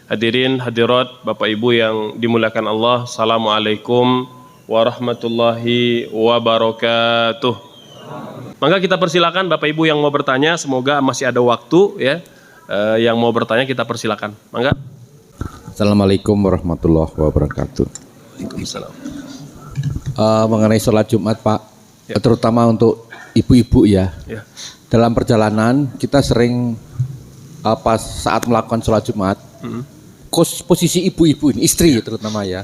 Hadirin hadirat Bapak Ibu yang dimuliakan Allah, Assalamualaikum warahmatullahi wabarakatuh. Maka kita persilakan Bapak Ibu yang mau bertanya, semoga masih ada waktu ya. Yang mau bertanya kita persilakan. Mangga. Assalamualaikum warahmatullahi wabarakatuh. Waalaikumsalam. Mengenai sholat Jumat Pak, terutama untuk ibu-ibu ya. Dalam perjalanan kita sering pas saat melakukan sholat Jumat, posisi ibu-ibu ini, istri terutama ya,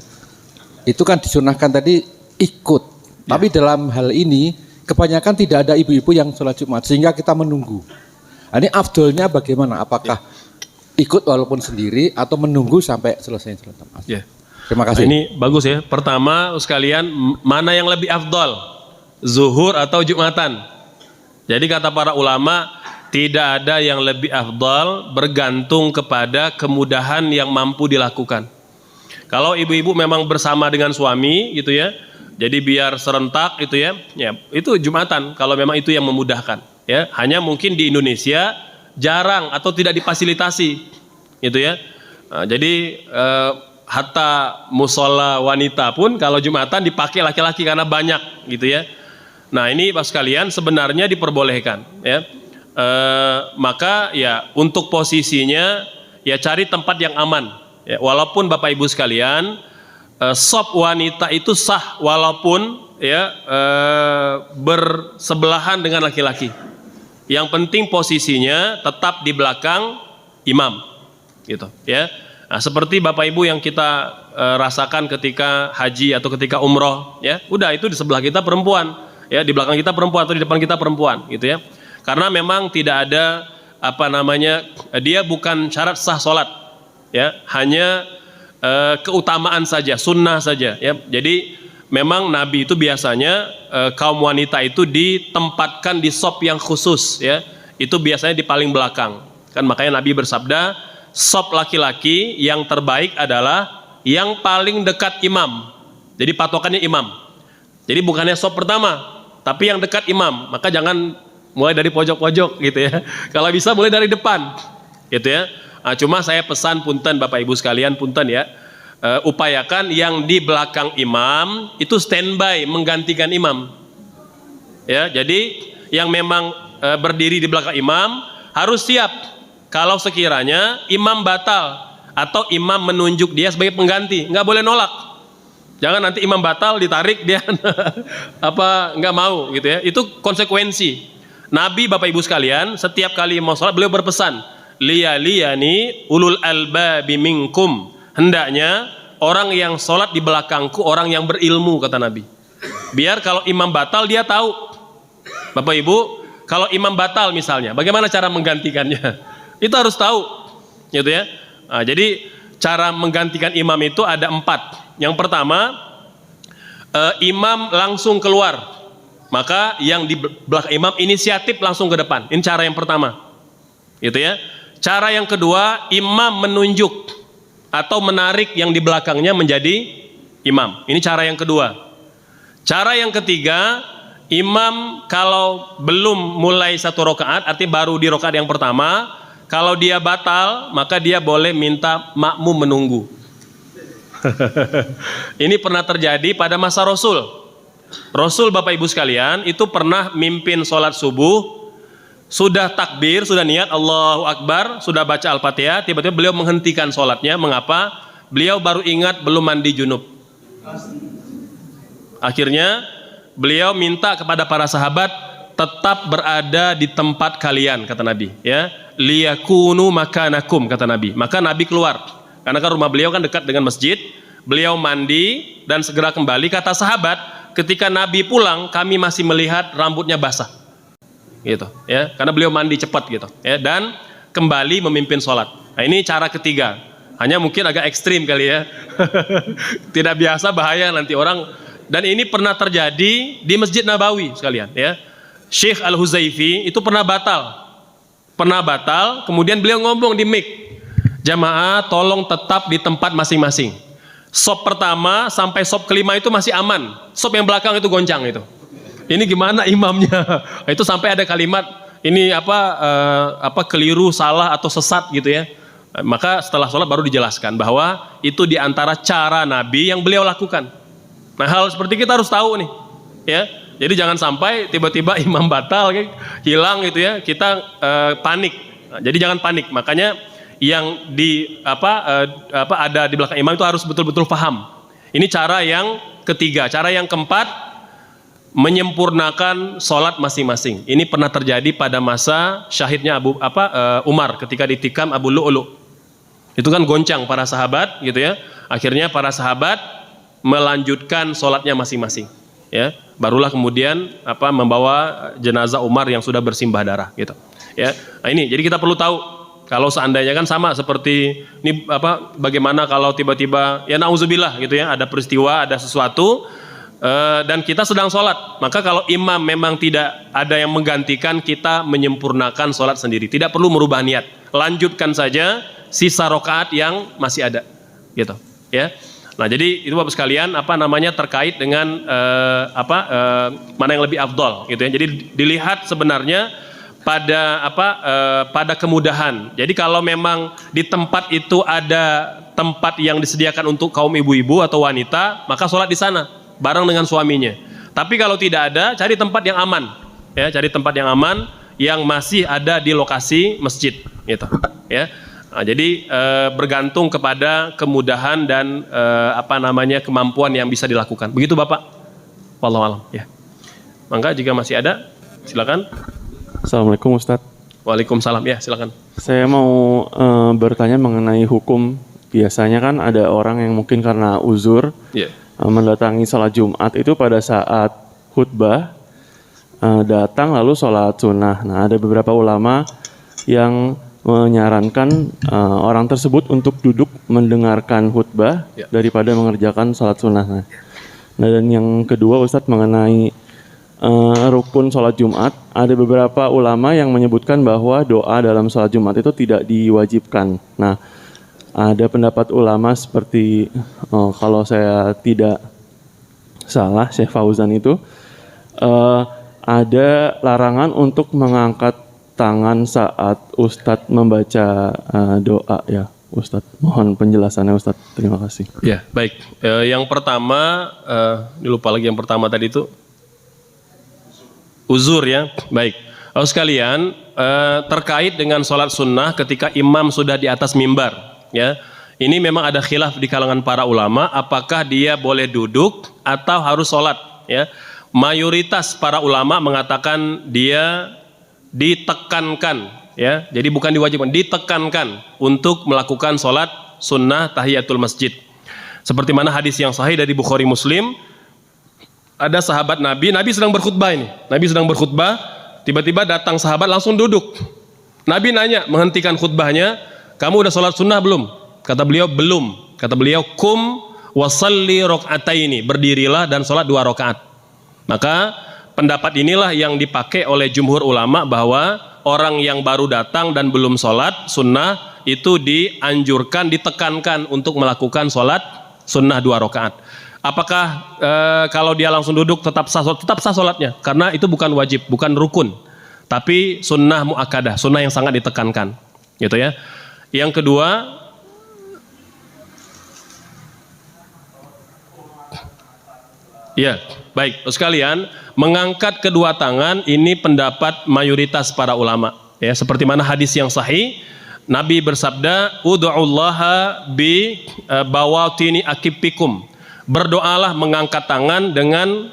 itu kan disunahkan tadi ikut. Tapi dalam hal ini kebanyakan tidak ada ibu-ibu yang sholat Jumat sehingga kita menunggu. Ini afdolnya bagaimana? Apakah ikut walaupun sendiri atau menunggu sampai selesai sholat Jumat? Terima kasih. Ini bagus ya. Pertama sekalian, mana yang lebih afdol? Zuhur atau Jumatan? Jadi kata para ulama, tidak ada yang lebih afdal, bergantung kepada kemudahan yang mampu dilakukan. Kalau ibu-ibu memang bersama dengan suami gitu ya, jadi biar serentak gitu ya, itu Jumatan kalau memang itu yang memudahkan ya. Hanya mungkin di Indonesia jarang atau tidak difasilitasi gitu ya. Jadi hatta musola wanita pun kalau Jumatan dipakai laki-laki karena banyak gitu ya. Nah ini Bapak sekalian sebenarnya diperbolehkan ya. Maka ya untuk posisinya ya cari tempat yang aman ya, walaupun Bapak Ibu sekalian sop wanita itu sah walaupun ya bersebelahan dengan laki-laki, yang penting posisinya tetap di belakang imam gitu ya. Nah, seperti Bapak Ibu yang kita rasakan ketika haji atau ketika umroh ya, udah itu di sebelah kita perempuan ya, di belakang kita perempuan atau di depan kita perempuan gitu ya. Karena memang tidak ada dia bukan syarat sah sholat ya, hanya keutamaan saja, sunnah saja ya. Jadi memang Nabi itu biasanya kaum wanita itu ditempatkan di sop yang khusus ya, itu biasanya di paling belakang kan. Makanya Nabi bersabda, sop laki-laki yang terbaik adalah yang paling dekat imam. Jadi patokannya imam, jadi bukannya sop pertama tapi yang dekat imam. Maka jangan mulai dari pojok-pojok gitu ya. Kalau bisa mulai dari depan gitu ya. Nah, cuma saya pesan punten Bapak Ibu sekalian, punten ya, upayakan yang di belakang imam itu standby menggantikan imam ya. Jadi yang memang berdiri di belakang imam harus siap kalau sekiranya imam batal atau imam menunjuk dia sebagai pengganti, nggak boleh nolak. Jangan nanti imam batal ditarik dia nggak mau gitu ya. Itu konsekuensi. Nabi Bapak Ibu sekalian setiap kali mau sholat beliau berpesan, liyani ulul albabi minkum, hendaknya orang yang sholat di belakangku orang yang berilmu, kata Nabi. Biar kalau imam batal dia tahu. Bapak Ibu, kalau imam batal misalnya, bagaimana cara menggantikannya? Itu harus tahu gitu ya. Nah, jadi cara menggantikan imam itu ada 4. Yang pertama, imam langsung keluar, maka yang di belakang imam inisiatif langsung ke depan. Ini cara yang pertama gitu ya. Cara yang kedua, imam menunjuk atau menarik yang di belakangnya menjadi imam. Ini cara yang kedua. Cara yang ketiga, imam kalau belum mulai 1 rakaat, artinya baru di rakaat yang pertama, kalau dia batal maka dia boleh minta makmum menunggu. Ini pernah terjadi pada masa Rasul. Rasul Bapak Ibu sekalian itu pernah mimpin sholat subuh, sudah takbir, sudah niat Allahu Akbar, sudah baca Al-Fatihah, tiba-tiba beliau menghentikan sholatnya. Mengapa? Beliau baru ingat belum mandi junub. Akhirnya beliau minta kepada para sahabat tetap berada di tempat kalian, kata Nabi ya, liyakunu makanakum, kata Nabi. Maka Nabi keluar, karena kan rumah beliau kan dekat dengan masjid. Beliau mandi dan segera kembali. Kata sahabat, ketika Nabi pulang kami masih melihat rambutnya basah gitu ya, karena beliau mandi cepat gitu ya, dan kembali memimpin sholat. Nah, ini cara ketiga, hanya mungkin agak ekstrim kali ya. Tidak biasa, bahaya nanti orang. Dan ini pernah terjadi di Masjid Nabawi sekalian ya. Syekh Al-Huzaifi itu pernah batal, kemudian beliau ngomong di mic, jamaah tolong tetap di tempat masing-masing. Sop pertama sampai sop kelima itu masih aman, sop yang belakang itu goncang itu. Ini gimana imamnya? Itu sampai ada kalimat ini keliru, salah atau sesat gitu ya. Maka setelah sholat baru dijelaskan bahwa itu diantara cara Nabi yang beliau lakukan. Nah, hal seperti kita harus tahu nih, ya. Jadi jangan sampai tiba-tiba imam batal, hilang gitu ya, kita panik. Nah, jadi jangan panik. Makanya yang ada di belakang imam itu harus betul-betul paham. Ini cara yang ketiga. Cara yang keempat, menyempurnakan sholat masing-masing. Ini pernah terjadi pada masa syahidnya Umar ketika ditikam Abu Lu'lu'. Itu kan goncang para sahabat gitu ya. Akhirnya para sahabat melanjutkan sholatnya masing-masing. Ya, barulah kemudian membawa jenazah Umar yang sudah bersimbah darah gitu. Ya, nah ini jadi kita perlu tahu kalau seandainya kan sama seperti ini bagaimana kalau tiba-tiba ya nauzubillah gitu ya, ada peristiwa, ada sesuatu dan kita sedang sholat, maka kalau imam memang tidak ada yang menggantikan, kita menyempurnakan sholat sendiri, tidak perlu merubah niat, lanjutkan saja sisa rakaat yang masih ada gitu ya. Nah, jadi itu Bapak sekalian terkait dengan mana yang lebih afdol gitu ya. Jadi dilihat sebenarnya pada kemudahan. Jadi kalau memang di tempat itu ada tempat yang disediakan untuk kaum ibu-ibu atau wanita, maka sholat di sana bareng dengan suaminya. Tapi kalau tidak ada, cari tempat yang aman ya, cari tempat yang aman yang masih ada di lokasi masjid gitu ya. Nah, jadi bergantung kepada kemudahan dan kemampuan yang bisa dilakukan. Begitu Bapak. Wallahu a'lam ya. Maka jika masih ada, silakan. Assalamualaikum Ustadz. Waalaikumsalam ya, silakan. Saya mau bertanya mengenai hukum. Biasanya kan ada orang yang mungkin karena uzur mendatangi sholat Jumat itu pada saat khutbah datang lalu sholat sunnah. Nah, ada beberapa ulama yang menyarankan orang tersebut untuk duduk mendengarkan khutbah daripada mengerjakan sholat sunnah. Nah, dan yang kedua Ustadz mengenai rukun sholat Jumat, ada beberapa ulama yang menyebutkan bahwa doa dalam sholat Jumat itu tidak diwajibkan. Nah, ada pendapat ulama seperti kalau saya tidak salah, Syekh Fauzan itu ada larangan untuk mengangkat tangan saat Ustadz membaca doa ya. Ustadz, mohon penjelasannya Ustadz. Terima kasih. Ya, baik. Yang pertama, lupa lagi yang pertama tadi itu uzur ya. Baik. Lalu sekalian, terkait dengan sholat sunnah ketika imam sudah di atas mimbar, ya. Ini memang ada khilaf di kalangan para ulama, apakah dia boleh duduk atau harus sholat, ya. Mayoritas para ulama mengatakan dia ditekankan, ya. Jadi bukan diwajibkan, ditekankan untuk melakukan sholat sunnah tahiyatul masjid. Seperti mana hadis yang sahih dari Bukhari Muslim, ada sahabat Nabi sedang berkhutbah ini. Nabi sedang berkhutbah, tiba-tiba datang sahabat langsung duduk. Nabi nanya, menghentikan khutbahnya, kamu udah sholat sunnah belum? Kata beliau, belum. Kata beliau, kum wasalli rok'ataini, berdirilah dan sholat 2 rakaat. Maka pendapat inilah yang dipakai oleh jumhur ulama bahwa orang yang baru datang dan belum sholat sunnah itu dianjurkan, ditekankan untuk melakukan sholat sunnah 2 rakaat. Apakah kalau dia langsung duduk tetap sah sholatnya? Karena itu bukan wajib, bukan rukun, tapi sunnah muakkadah, sunnah yang sangat ditekankan, gitu ya. Yang kedua, ya baik, sekalian, mengangkat kedua tangan ini pendapat mayoritas para ulama, ya. Seperti mana hadis yang sahih, Nabi bersabda, ud'ullaha bi bawatini akipikum. Berdoalah mengangkat tangan dengan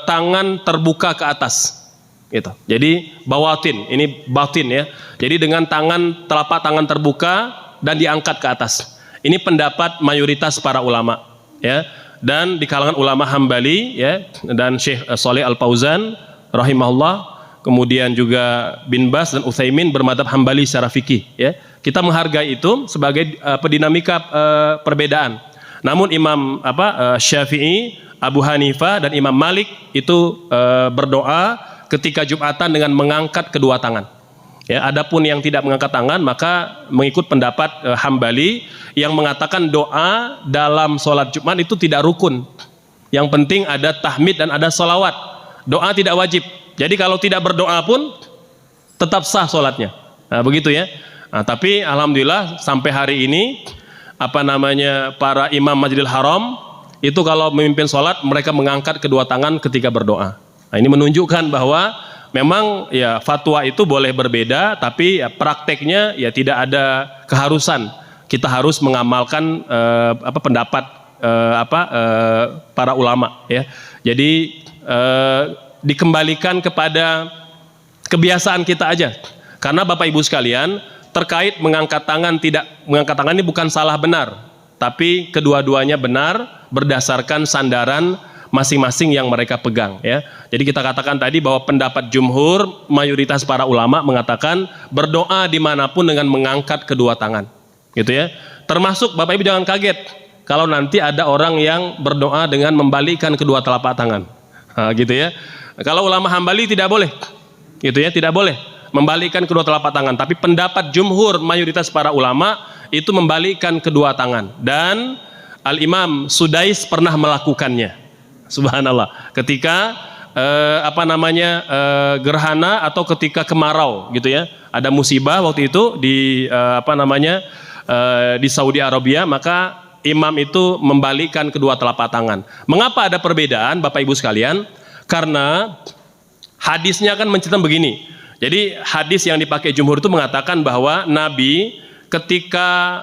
tangan terbuka ke atas, gitu. Jadi bawatin, ini batin ya. Jadi dengan telapak tangan terbuka dan diangkat ke atas. Ini pendapat mayoritas para ulama, ya. Dan di kalangan ulama Hambali, ya, dan Syekh Shalih Al Fauzan rahimahullah, kemudian juga Bin Bas dan Utsaimin bermadzhab Hambali secara fikih, ya. Kita menghargai itu sebagai dinamika perbedaan. Namun Imam Syafi'i, Abu Hanifah dan Imam Malik itu berdoa ketika Jumatan dengan mengangkat kedua tangan. Ya, adapun yang tidak mengangkat tangan maka mengikut pendapat Hambali yang mengatakan doa dalam sholat Jumat itu tidak rukun. Yang penting ada tahmid dan ada sholawat. Doa tidak wajib. Jadi kalau tidak berdoa pun tetap sah sholatnya. Nah, begitu ya. Nah, tapi alhamdulillah sampai hari ini para imam Masjidil Haram itu kalau memimpin sholat mereka mengangkat kedua tangan ketika berdoa. Nah, ini menunjukkan bahwa memang ya fatwa itu boleh berbeda, tapi ya, prakteknya ya tidak ada keharusan kita harus mengamalkan pendapat para ulama ya. Jadi dikembalikan kepada kebiasaan kita aja. Karena Bapak Ibu sekalian, terkait mengangkat tangan ini bukan salah benar, tapi kedua-duanya benar berdasarkan sandaran masing-masing yang mereka pegang ya. Jadi kita katakan tadi bahwa pendapat jumhur mayoritas para ulama mengatakan berdoa dimanapun dengan mengangkat kedua tangan gitu ya. Termasuk Bapak Ibu jangan kaget kalau nanti ada orang yang berdoa dengan membalikkan kedua telapak tangan gitu ya. Kalau ulama Hambali tidak boleh gitu ya, tidak boleh membalikkan kedua telapak tangan, tapi pendapat jumhur mayoritas para ulama itu membalikkan kedua tangan, dan Al-Imam Sudais pernah melakukannya. Subhanallah, ketika gerhana atau ketika kemarau gitu ya, ada musibah waktu itu di di Saudi Arabia, maka imam itu membalikkan kedua telapak tangan. Mengapa ada perbedaan Bapak Ibu sekalian? Karena hadisnya kan menceritakan begini. Jadi hadis yang dipakai jumhur itu mengatakan bahwa Nabi ketika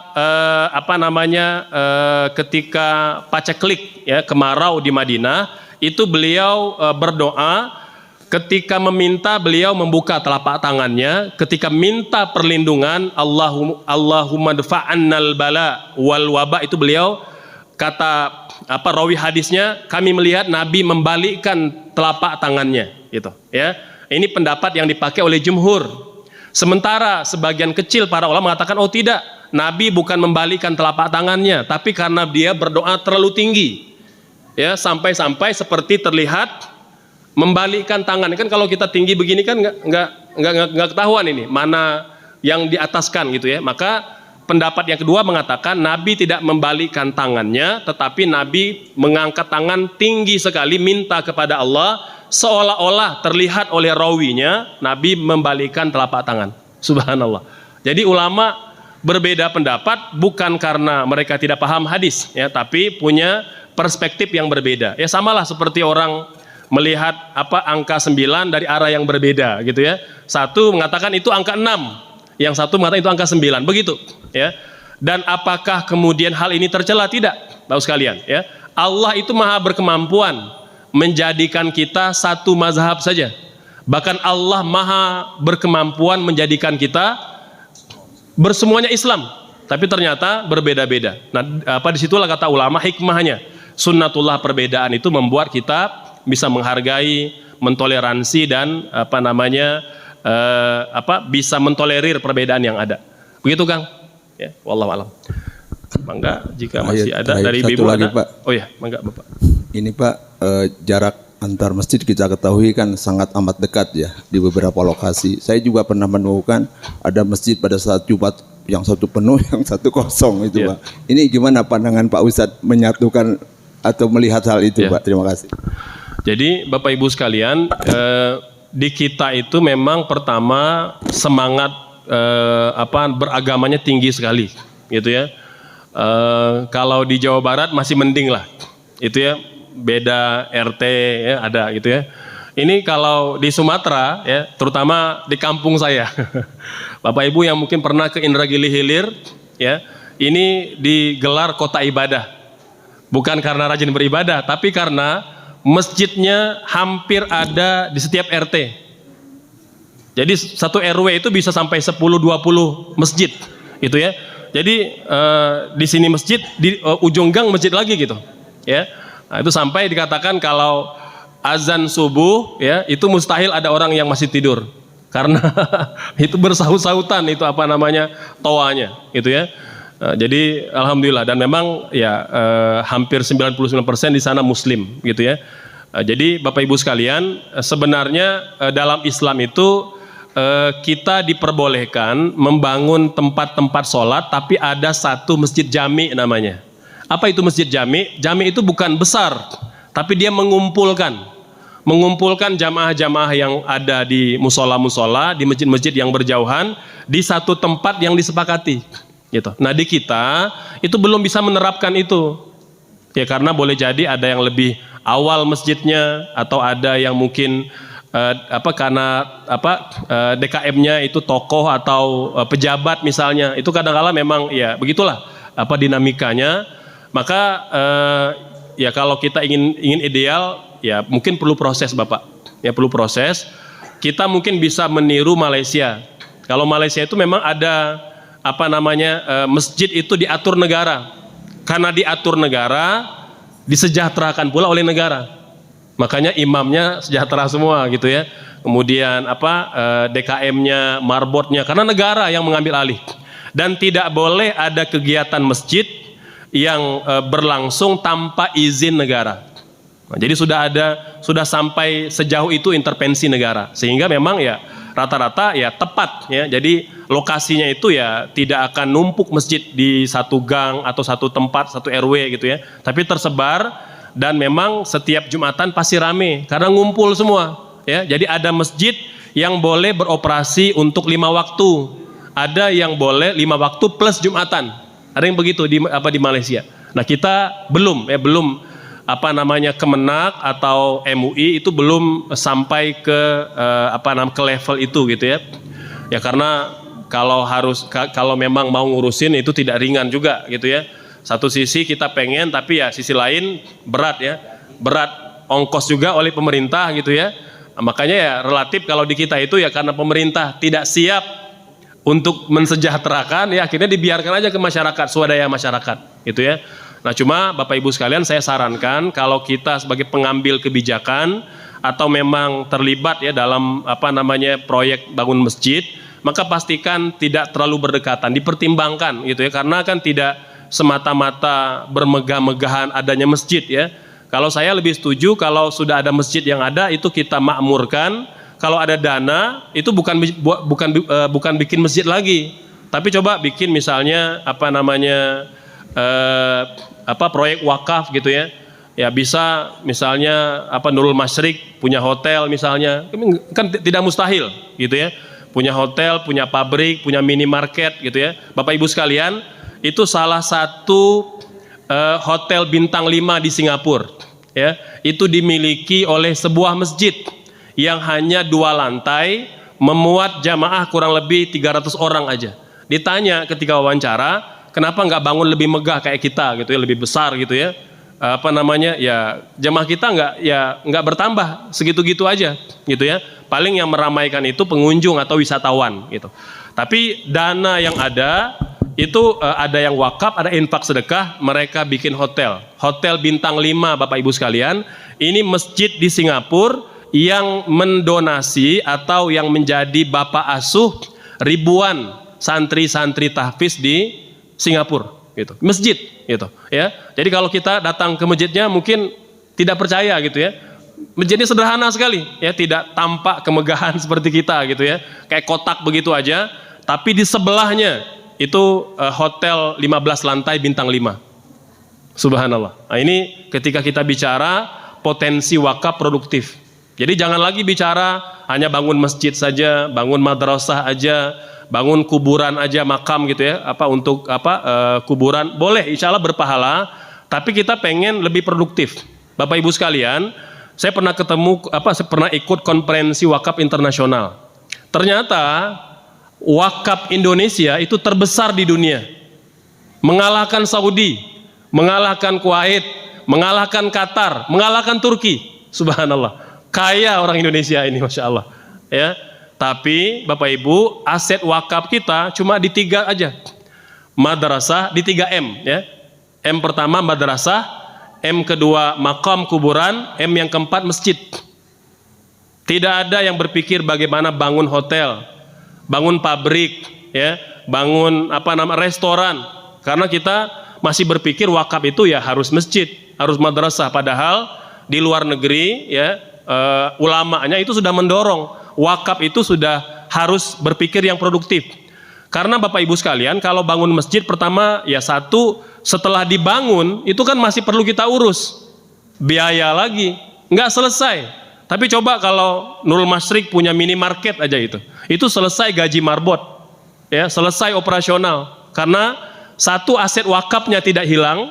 ketika paceklik ya, kemarau di Madinah, itu beliau berdoa. Ketika meminta, beliau membuka telapak tangannya. Ketika minta perlindungan, Allahumma dfa'annal bala wal waba, itu beliau kata rawi hadisnya, kami melihat Nabi membalikkan telapak tangannya gitu ya. Ini pendapat yang dipakai oleh jumhur. Sementara sebagian kecil para ulama mengatakan, oh tidak, Nabi bukan membalikkan telapak tangannya, tapi karena dia berdoa terlalu tinggi ya, sampai-sampai seperti terlihat membalikkan tangan. Kan kalau kita tinggi begini kan nggak ketahuan ini mana yang diataskan gitu ya. Maka pendapat yang kedua mengatakan Nabi tidak membalikkan tangannya, tetapi Nabi mengangkat tangan tinggi sekali minta kepada Allah, seolah-olah terlihat oleh rawinya Nabi membalikkan telapak tangan. Subhanallah. Jadi ulama berbeda pendapat bukan karena mereka tidak paham hadis ya, tapi punya perspektif yang berbeda. Ya samalah seperti orang melihat angka 9 dari arah yang berbeda gitu ya. Satu mengatakan itu angka 6, yang satu mengatakan itu angka 9, begitu ya. Dan apakah kemudian hal ini tercela? Tidak, Bapak sekalian ya. Allah itu maha berkemampuan menjadikan kita satu mazhab saja. Bahkan Allah maha berkemampuan menjadikan kita bersemuanya Islam, tapi ternyata berbeda-beda. Nah, disitulah kata ulama hikmahnya. Sunnatullah, perbedaan itu membuat kita bisa menghargai, mentoleransi, dan bisa mentolerir perbedaan yang ada. Begitu Kang? Ya, wallahu alam. Mangga jika masih ada dari Ibu ada. Pak. Oh ya, mangga Bapak. Ini Pak, jarak antar masjid kita ketahui kan sangat amat dekat ya di beberapa lokasi. Saya juga pernah menemukan ada masjid pada saat Jumat yang satu penuh, yang satu kosong itu Pak. Ini gimana pandangan Pak Ustadz menyatukan atau melihat hal itu Pak? Terima kasih. Jadi Bapak Ibu sekalian, di kita itu memang pertama semangat beragamanya tinggi sekali gitu ya. Kalau di Jawa Barat masih mending lah itu ya, beda RT ya ada gitu ya. Ini kalau di Sumatera ya, terutama di kampung saya Bapak Ibu yang mungkin pernah ke Indragiri Hilir ya, ini digelar kota ibadah bukan karena rajin beribadah, tapi karena masjidnya hampir ada di setiap RT. Jadi satu RW itu bisa sampai 10-20 masjid gitu ya. Jadi di sini masjid, di ujung gang masjid lagi gitu ya. Nah, itu sampai dikatakan kalau azan subuh ya, itu mustahil ada orang yang masih tidur karena itu bersaut-sautan itu toanya gitu ya. Jadi alhamdulillah, dan memang ya hampir 99% di sana muslim gitu ya. Jadi Bapak Ibu sekalian, sebenarnya dalam Islam itu kita diperbolehkan membangun tempat-tempat sholat, tapi ada satu masjid jami namanya. Apa itu masjid jami? Jami itu bukan besar, tapi dia mengumpulkan mengumpulkan jamaah-jamaah yang ada di musola-musola, di masjid-masjid yang berjauhan di satu tempat yang disepakati. Gitu. Nah di kita itu belum bisa menerapkan itu, ya karena boleh jadi ada yang lebih awal masjidnya atau ada yang mungkin DKM-nya itu tokoh atau pejabat misalnya. Itu kadang-kala memang ya begitulah dinamikanya. Maka ya kalau kita ingin ideal, ya mungkin perlu proses Bapak, ya perlu proses. Kita mungkin bisa meniru Malaysia. Kalau Malaysia itu memang ada masjid itu diatur negara. Karena diatur negara, disejahterakan pula oleh negara. Makanya imamnya sejahtera semua gitu ya. Kemudian DKM-nya, marbotnya, karena negara yang mengambil alih. Dan tidak boleh ada kegiatan masjid yang berlangsung tanpa izin negara. Nah, jadi sudah sampai sejauh itu intervensi negara, sehingga memang ya rata-rata ya tepat ya. Jadi lokasinya itu ya tidak akan numpuk masjid di satu gang atau satu tempat, satu RW gitu ya, tapi tersebar dan memang setiap Jumatan pasti rame karena ngumpul semua ya. Jadi ada masjid yang boleh beroperasi untuk 5 waktu, ada yang boleh 5 waktu plus Jumatan, ada yang begitu di Malaysia. Nah kita belum Kemenak atau MUI itu belum sampai ke ke level itu gitu ya. Ya karena kalau memang mau ngurusin itu tidak ringan juga gitu ya. Satu sisi kita pengen, tapi ya sisi lain berat ya. Berat ongkos juga oleh pemerintah gitu ya. Nah, makanya ya relatif kalau di kita itu ya karena pemerintah tidak siap untuk mensejahterakan, ya akhirnya dibiarkan aja ke masyarakat, swadaya masyarakat gitu ya. Nah cuma Bapak Ibu sekalian, saya sarankan kalau kita sebagai pengambil kebijakan atau memang terlibat ya dalam proyek bangun masjid, maka pastikan tidak terlalu berdekatan, dipertimbangkan gitu ya, karena kan tidak semata-mata bermegah-megahan adanya masjid ya. Kalau saya lebih setuju kalau sudah ada masjid yang ada itu kita makmurkan, kalau ada dana itu bukan bikin masjid lagi, tapi coba bikin misalnya proyek wakaf gitu ya. Ya bisa misalnya Nurul Masyrik punya hotel misalnya, kan tidak mustahil gitu ya. Punya hotel, punya pabrik, punya minimarket gitu ya. Bapak Ibu sekalian, itu salah satu hotel bintang 5 di Singapura ya. Itu dimiliki oleh sebuah masjid yang hanya 2 lantai, memuat jamaah kurang lebih 300 orang aja. Ditanya ketika wawancara, kenapa nggak bangun lebih megah kayak kita gitu ya, lebih besar gitu ya? Ya jamaah kita nggak bertambah segitu-gitu aja gitu ya. Paling yang meramaikan itu pengunjung atau wisatawan gitu. Tapi dana yang ada itu ada yang wakaf, ada infak sedekah, mereka bikin hotel bintang 5 Bapak Ibu sekalian. Ini masjid di Singapura yang mendonasi atau yang menjadi bapak asuh ribuan santri-santri tahfiz di Singapura gitu, masjid gitu ya. Jadi kalau kita datang ke masjidnya mungkin tidak percaya gitu ya. Masjidnya sederhana sekali ya, tidak tampak kemegahan seperti kita gitu ya. Kayak kotak begitu aja, tapi di sebelahnya itu hotel 15 lantai bintang 5. Subhanallah. Nah, ini ketika kita bicara potensi wakaf produktif. Jadi jangan lagi bicara hanya bangun masjid saja, bangun madrasah aja, bangun kuburan aja, makam gitu ya, kuburan boleh, insya Allah berpahala, tapi kita pengen lebih produktif. Bapak Ibu sekalian, saya pernah pernah ikut konferensi wakaf internasional. Ternyata wakaf Indonesia itu terbesar di dunia, mengalahkan Saudi, mengalahkan Kuwait, mengalahkan Qatar, mengalahkan Turki. Subhanallah, kaya orang Indonesia ini, masya Allah ya. Tapi Bapak Ibu, aset wakaf kita cuma di 3 aja. Madrasah di 3M ya. M pertama madrasah, M kedua makam kuburan, M yang keempat masjid. Tidak ada yang berpikir bagaimana bangun hotel, bangun pabrik ya, bangun restoran. Karena kita masih berpikir wakaf itu ya harus masjid, harus madrasah, padahal di luar negeri ya ulamanya itu sudah mendorong wakaf itu sudah harus berpikir yang produktif. Karena Bapak Ibu sekalian, kalau bangun masjid pertama ya setelah dibangun itu kan masih perlu kita urus biaya lagi, nggak selesai. Tapi coba kalau Nurul Masyrik punya minimarket aja itu selesai gaji marbot, ya, selesai operasional. Karena satu, aset wakafnya tidak hilang,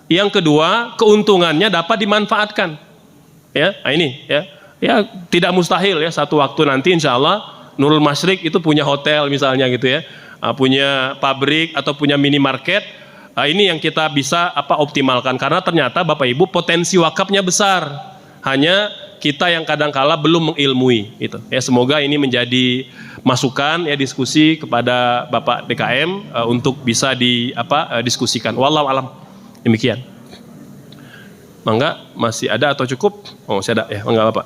yang kedua keuntungannya dapat dimanfaatkan. Ya, nah ini ya tidak mustahil ya satu waktu nanti insya Allah Nurul Masyrik itu punya hotel misalnya gitu ya, punya pabrik atau punya minimarket. Ini yang kita bisa optimalkan karena ternyata Bapak Ibu potensi wakafnya besar. Hanya kita yang kadang-kala belum mengilmui itu. Ya, semoga ini menjadi masukan ya diskusi kepada Bapak DKM untuk bisa diskusikan. Wallahu alam. Demikian. Mangga masih ada atau cukup? Oh, masih ada ya. Mangga Bapak.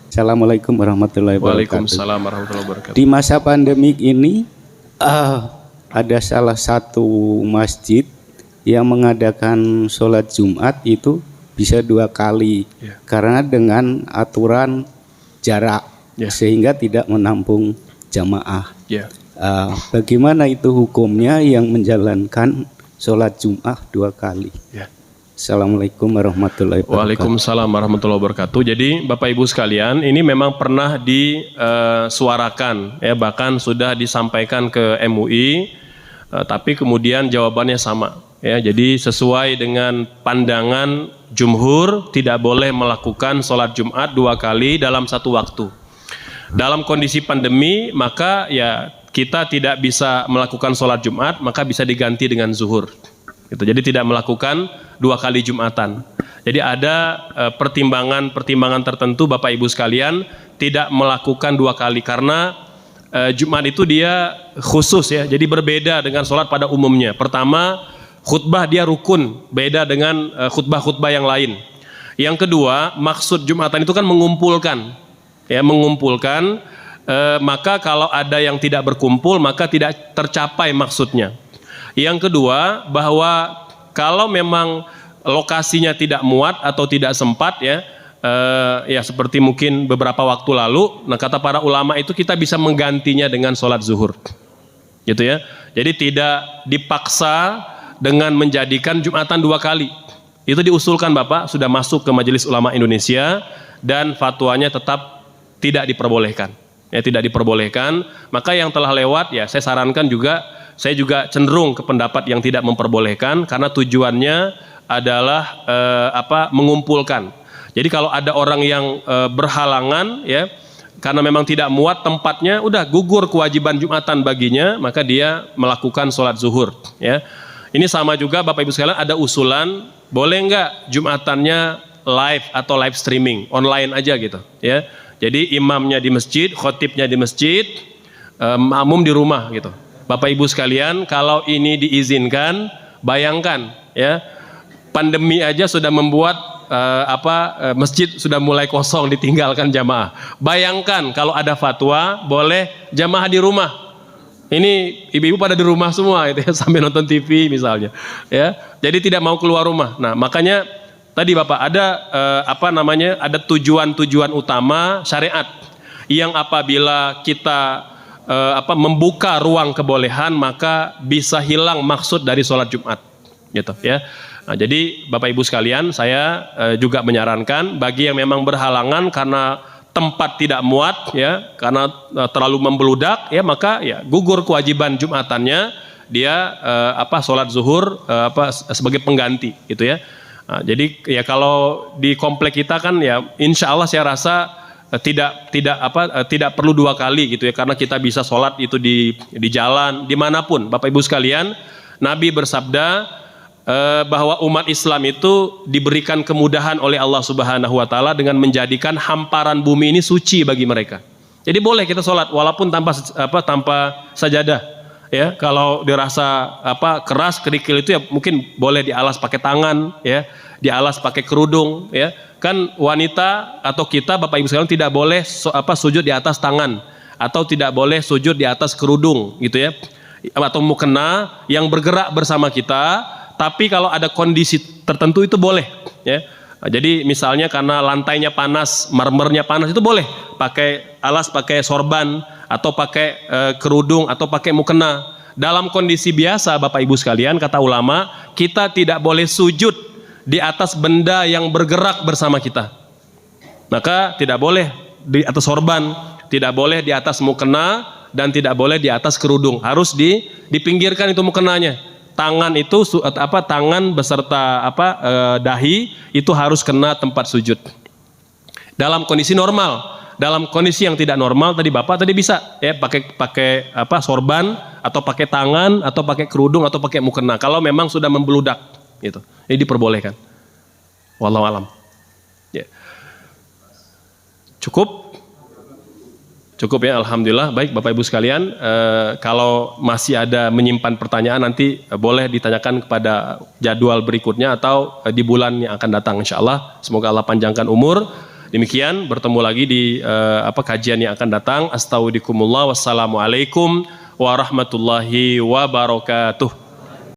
Assalamualaikum warahmatullahi wabarakatuh. Waalaikumsalam warahmatullahi wabarakatuh. Di masa pandemik ini ada salah satu masjid yang mengadakan sholat Jumat itu bisa 2 kali karena dengan aturan jarak sehingga tidak menampung jamaah. Bagaimana itu hukumnya yang menjalankan sholat Jumat 2 kali? Assalamualaikum warahmatullahi wabarakatuh. Waalaikumsalam warahmatullahi wabarakatuh. Jadi Bapak Ibu sekalian, ini memang pernah disuarakan ya, bahkan sudah disampaikan ke MUI, tapi kemudian jawabannya sama. Ya, jadi sesuai dengan pandangan jumhur tidak boleh melakukan sholat Jumat 2 kali dalam satu waktu. Dalam kondisi pandemi maka ya kita tidak bisa melakukan sholat Jumat, maka bisa diganti dengan zuhur. Gitu. Jadi tidak melakukan 2 kali Jumatan. Jadi ada pertimbangan tertentu Bapak Ibu sekalian tidak melakukan 2 kali karena Jumat itu dia khusus ya, jadi berbeda dengan sholat pada umumnya. Pertama, khutbah dia rukun, beda dengan khutbah-khutbah yang lain. Yang kedua, maksud Jumatan itu kan mengumpulkan, ya mengumpulkan. Maka kalau ada yang tidak berkumpul maka tidak tercapai maksudnya. Yang kedua, bahwa kalau memang lokasinya tidak muat atau tidak sempat ya, ya seperti mungkin beberapa waktu lalu, nah kata para ulama itu kita bisa menggantinya dengan sholat zuhur, gitu ya. Jadi tidak dipaksa dengan menjadikan Jumatan 2 kali. Itu diusulkan Bapak, sudah masuk ke Majelis Ulama Indonesia dan fatwanya tetap tidak diperbolehkan. Ya, tidak diperbolehkan. Maka yang telah lewat ya saya sarankan juga, saya juga cenderung ke pendapat yang tidak memperbolehkan karena tujuannya adalah mengumpulkan. Jadi kalau ada orang yang berhalangan ya karena memang tidak muat tempatnya, udah gugur kewajiban Jumatan baginya, maka dia melakukan sholat zuhur ya. Ini sama juga Bapak Ibu sekalian, ada usulan boleh nggak Jumatannya live atau live streaming online aja gitu ya. Jadi imamnya di masjid, khotibnya di masjid, makmum di rumah gitu. Bapak Ibu sekalian, kalau ini diizinkan, bayangkan ya, pandemi aja sudah membuat masjid sudah mulai kosong ditinggalkan jamaah. Bayangkan kalau ada fatwa boleh jamaah di rumah. Ini ibu-ibu pada di rumah semua gitu ya, sambil nonton TV misalnya ya. Jadi tidak mau keluar rumah. Nah, makanya tadi Bapak ada ada tujuan-tujuan utama syariat yang apabila kita membuka ruang kebolehan maka bisa hilang maksud dari sholat Jumat gitu ya. Nah, jadi Bapak Ibu sekalian, saya juga menyarankan bagi yang memang berhalangan karena tempat tidak muat ya, karena terlalu membeludak ya, maka ya gugur kewajiban Jumatannya, dia sholat zuhur sebagai pengganti gitu ya. Nah, jadi ya kalau di komplek kita kan ya insya Allah saya rasa tidak perlu 2 kali gitu ya, karena kita bisa sholat itu di jalan dimanapun. Bapak Ibu sekalian, Nabi bersabda bahwa umat Islam itu diberikan kemudahan oleh Allah Subhanahu wa taala dengan menjadikan hamparan bumi ini suci bagi mereka. Jadi boleh kita sholat walaupun tanpa sajadah ya. Kalau dirasa keras kerikil itu ya mungkin boleh dialas pakai tangan ya, dialas pakai kerudung ya. Kan wanita atau kita Bapak Ibu sekalian tidak boleh sujud di atas tangan atau tidak boleh sujud di atas kerudung gitu ya, atau mukena yang bergerak bersama kita. Tapi kalau ada kondisi tertentu itu boleh ya. Jadi misalnya karena lantainya panas, marmernya panas, itu boleh pakai alas, pakai sorban atau pakai kerudung atau pakai mukena. Dalam kondisi biasa Bapak Ibu sekalian, kata ulama, kita tidak boleh sujud di atas benda yang bergerak bersama kita. Maka tidak boleh di atas sorban, tidak boleh di atas mukena, dan tidak boleh di atas kerudung. Harus dipinggirkan itu mukenanya. Tangan itu tangan beserta dahi itu harus kena tempat sujud. Dalam kondisi normal. Dalam kondisi yang tidak normal tadi Bapak tadi bisa ya pakai sorban atau pakai tangan atau pakai kerudung atau pakai mukena. Kalau memang sudah membeludak gitu. Ini diperbolehkan. Wallahu alam. Ya. Cukup ya, alhamdulillah. Baik Bapak Ibu sekalian, kalau masih ada menyimpan pertanyaan nanti boleh ditanyakan kepada jadwal berikutnya atau di bulan yang akan datang insyaallah. Semoga Allah panjangkan umur. Demikian, bertemu lagi di kajian yang akan datang. Astagfirullahaladzim. Wassalamualaikum warahmatullahi wabarakatuh.